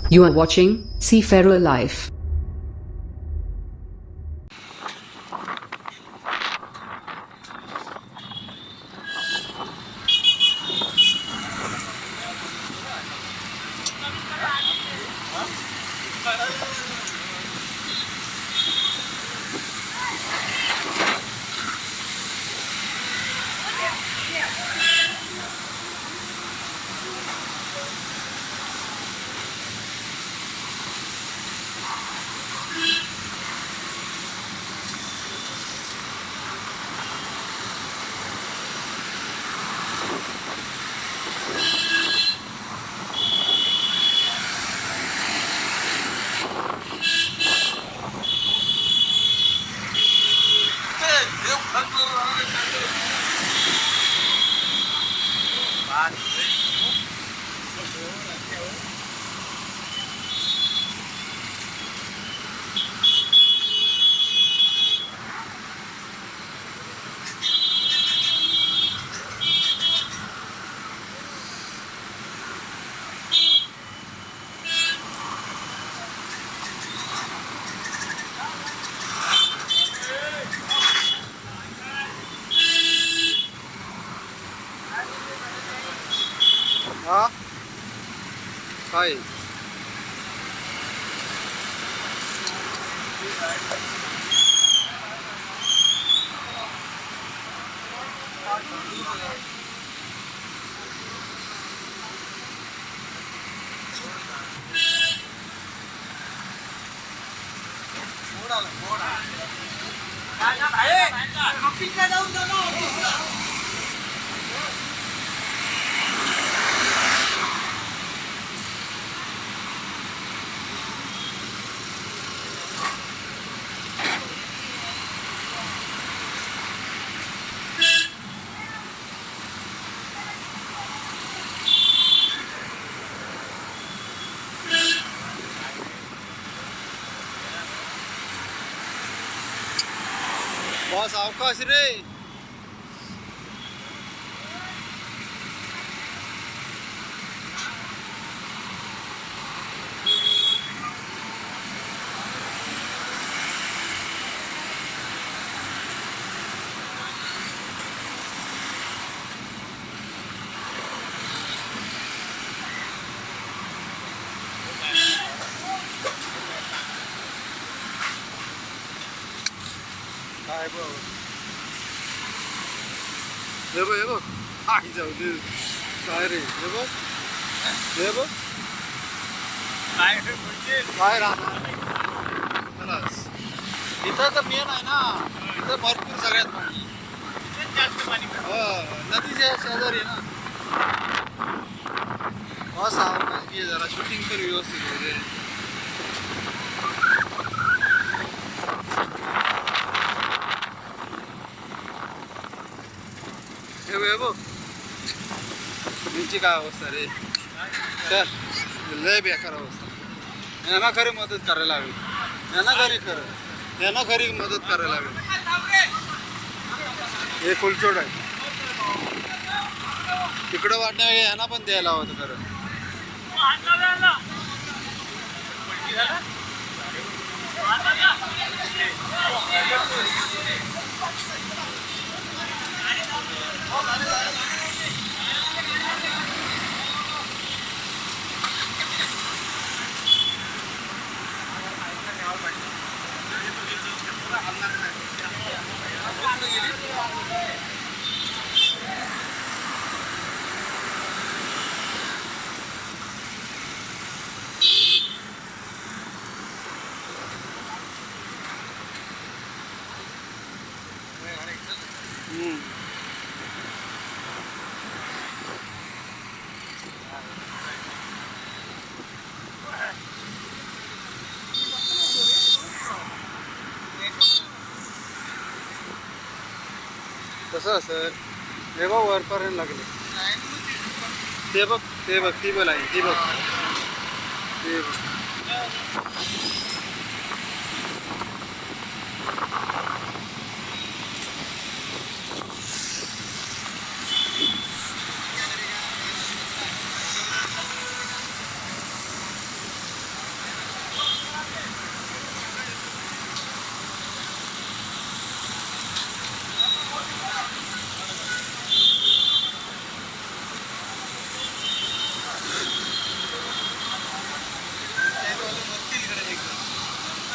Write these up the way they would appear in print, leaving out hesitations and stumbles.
You are watching Seafarer Life. हाँ हाय boss अवकाश रे काय बघ हे बघ हे बघ आई जाऊ दे काय रे हे बघ हे बघ काय राहणार खलास इथं तर मेन आहे ना इथं भरपूर सगळ्यात पाणी हो नदीच्या शेजारी आहे ना बस आवाज घे जरा शूटिंग तर व्यवस्थित होऊ दे हे बघ तुमची काय अवस्था रे तर लय बेकार अवस्था यांना खरी मदत करायला हवी यांना खरी मदत करायला हवी हे फुलचोड आहे तिकडं वाटण्या यांना पण द्यायला हवं होतं खरं कसं सर हे बघ वरपर्यंत लागले ते बघ ती बघ आहे ती बघ ते बघ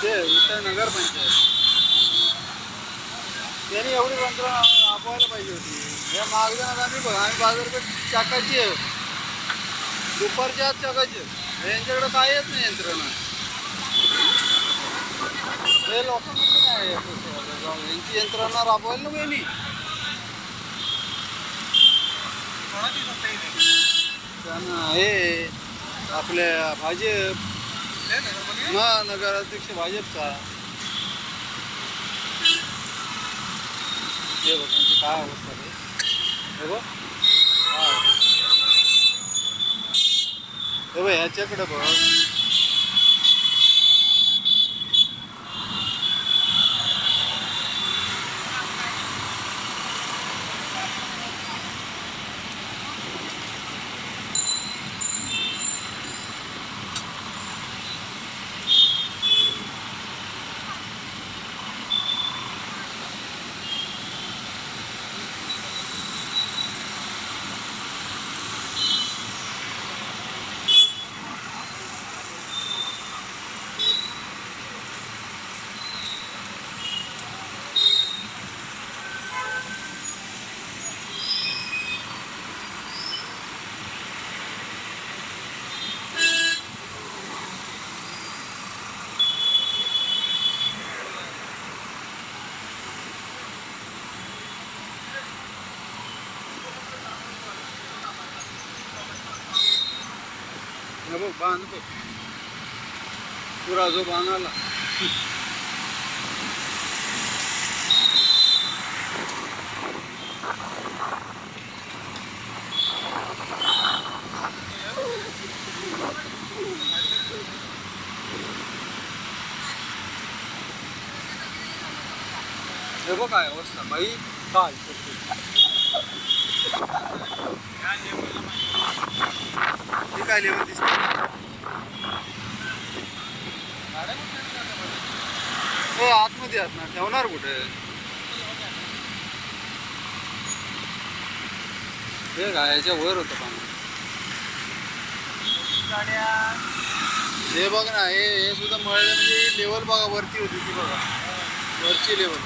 ते इथं नगरपंचायत त्यांनी एवढी यंत्रणा राबवायला पाहिजे होती. या मागजनात आम्ही बघा आम्ही बाजारपेठ चाकाची आहे, दुपारच्या आत चाकाची आहे. यांच्याकडे काहीच नाही यंत्रणा. हे लोकांकडे काय आहे यांची यंत्रणा राबवायला नको यांनी. त्यांना हे आपल्या भाजप नगराध्यक्ष भाजपचा हे बघ त्यांची काय अवस्था आहे. हे बघ हे बघ ह्याच्याकडे बघ. हे बघ बांध बघ पुरा जो बांध आला. हे बघ काय अवस्था बाई. काय हे काय लेवल दिसते. हो आतमध्ये आत ना ठेवणार कुठे. हे काय याच्या वर होतं पाणी. हे बघ ना हे सुद्धा मळले म्हणजे लेवल बघा वरती होती ती बघा वरची लेवल.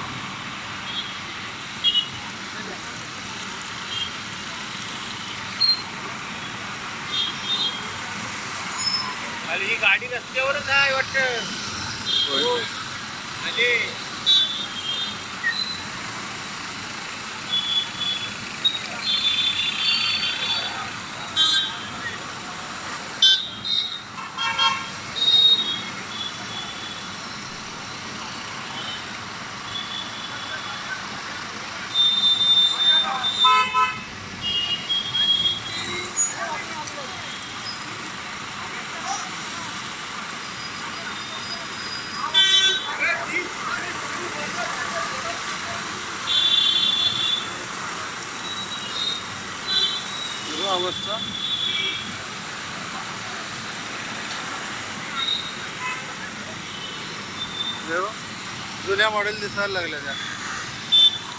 ही गाडी रस्त्यावरच आहे वाटतं. अवस्था जुन्या मॉडेल दिसायला लागल्या त्या.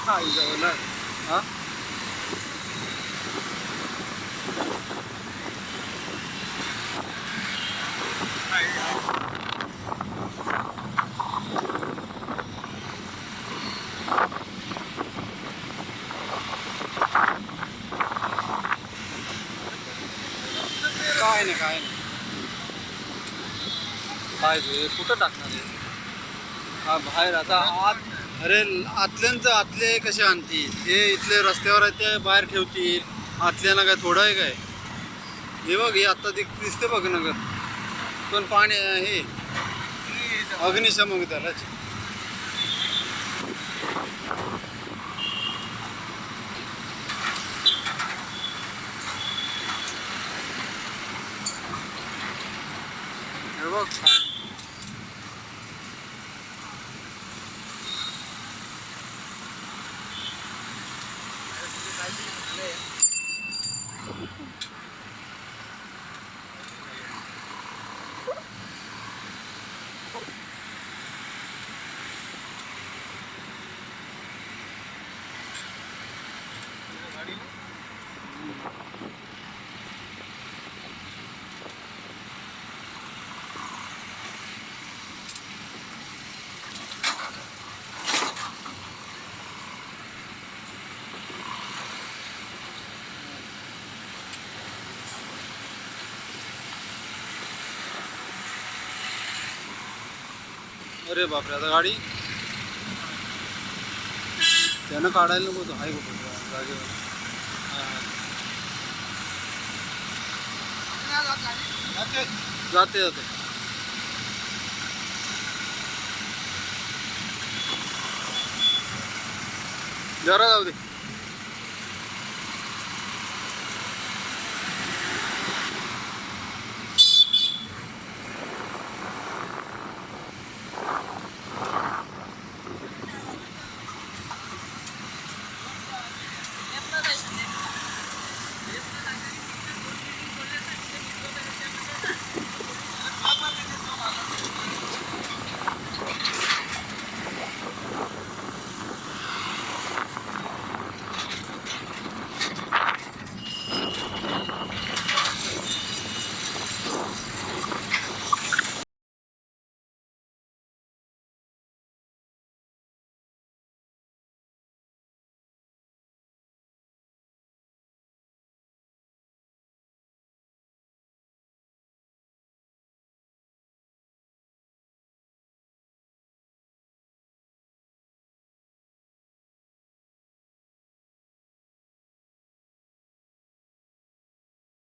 हा जवळ हा काय नाही काय नाही काय कुठं टाकणार आहे. हा बाहेर आता आत. अरे आतल्यांचं आतले कसे आणतील. हे इथले रस्त्यावर आहे ते बाहेर ठेवतील. आतल्यांना काय थोडं आहे काय. हे बघ हे आता दिसते बघ नगर पण पाणी हे अग्निशमक दलाचे. हे बघ अरे बापरे, आता गाडी त्यानं काढायला नको होतं. हाय कुठं जागेवर. जाते जाते जाते जरा जाऊ दे.